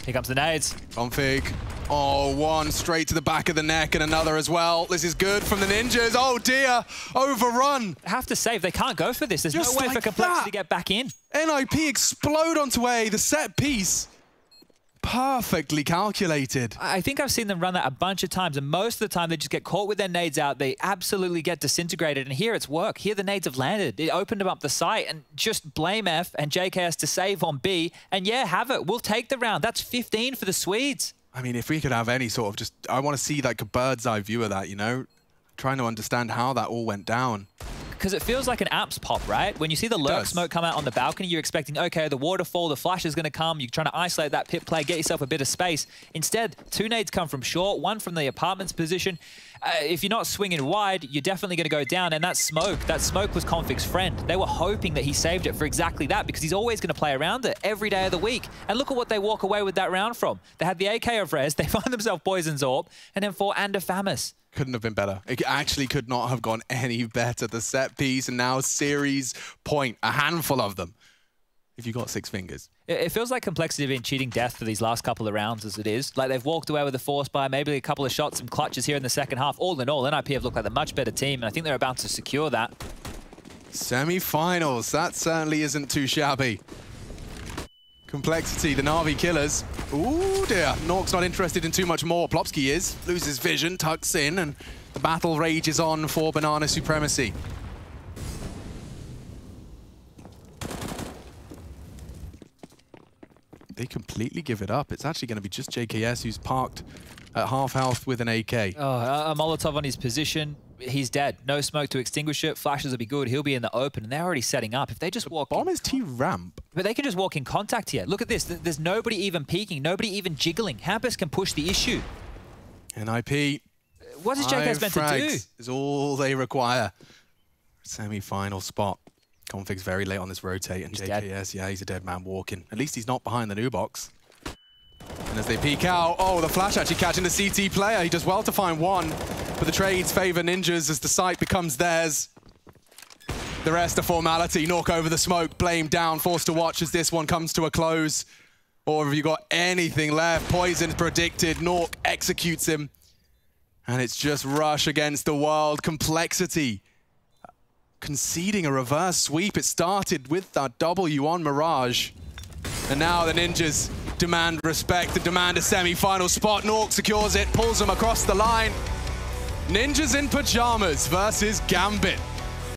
Here comes the nades. Config. Oh, one straight to the back of the neck and another as well. This is good from the Ninjas. Oh dear, overrun. I have to say, they can't go for this. There's Just no way like for Complexity that. to get back in. NIP explode onto A, the set piece. Perfectly calculated. I think I've seen them run that a bunch of times, and most of the time they just get caught with their nades out. They absolutely get disintegrated, and here it's work. Here the nades have landed. It opened them up the site, and just Blame F and JKS to save on B, and yeah, have it. We'll take the round. That's 15 for the Swedes. I mean, if we could have any sort of just, I want to see like a bird's eye view of that, you know? Trying to understand how that all went down. Because it feels like an apps pop, right? When you see the lurk smoke come out on the balcony, you're expecting, okay, the waterfall, the flash is going to come. You're trying to isolate that pit play, get yourself a bit of space. Instead, 2 nades come from short, 1 from the apartment's position. If you're not swinging wide, you're definitely going to go down. And that smoke was Config's friend. They were hoping that he saved it for exactly that, because he's always going to play around it every day of the week. And look at what they walk away with that round from. They had the AK of Res, they find themselves Poison's Orb, and then 4 and a Famus. Couldn't have been better. It actually could not have gone any better. The set piece and now series point, a handful of them. If you got 6 fingers. It feels like Complexity have been cheating death for these last couple of rounds as it is. Like they've walked away with a force buy, maybe a couple of shots, some clutches here in the second half. All in all, NIP have looked like the much better team, and I think they're about to secure that. Semi-finals, that certainly isn't too shabby. Complexity, the Na'Vi killers. Ooh dear, Nork's not interested in too much more. Plopsky is, loses vision, tucks in, and the battle rages on for Banana supremacy. They completely give it up. It's actually going to be just JKS who's parked at half health with an AK. Oh, a Molotov on his position. He's dead. No smoke to extinguish it. Flashes will be good. He'll be in the open, and they're already setting up. If they just walk Bomb is T-ramp. But they can just walk in contact here. Look at this. There's nobody even peeking, nobody even jiggling. Hampus can push the issue. NIP. What is JKS meant to do? Is all they require. Semi-final spot. Config's very late on this rotate, and He's JKS, dead. yeah, he's a dead man walking. At least he's not behind the new box. And as they peek out, oh, the flash actually catching the CT player. He does well to find one, but the trades favor Ninjas as the site becomes theirs. The rest are formality. Nork over the smoke, Blame down, forced to watch as this one comes to a close. Or have you got anything left? Poison predicted, Nork executes him. And it's just rush against the world. Complexity conceding a reverse sweep. It started with that W on Mirage. And now the Ninjas demand respect, and demand a semi-final spot. Nork secures it, pulls them across the line. Ninjas in Pyjamas versus Gambit.